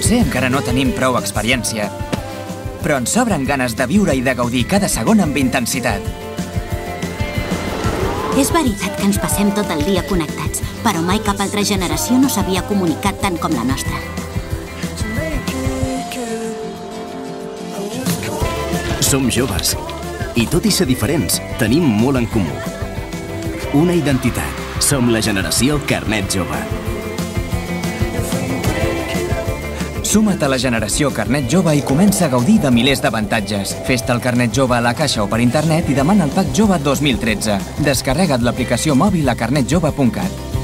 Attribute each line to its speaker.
Speaker 1: Potser encara no tenim prou experiència, però ens sobren ganes de viure i de gaudir cada segon amb intensitat.
Speaker 2: És veritat que ens passem tot el dia connectats, però mai cap altra generació no s'havia comunicat tant com la nostra.
Speaker 3: Som joves, i tot i ser diferents, tenim molt en comú. Una identitat. Som la generació Carnet Jove.
Speaker 1: Suma't a la generació Carnet Jove i comença a gaudir de milers d'avantatges. Fes-te el Carnet Jove a la caixa o per internet i demana el Pack Jove 2013. Descarrega't l'aplicació mòbil a carnetjove.cat.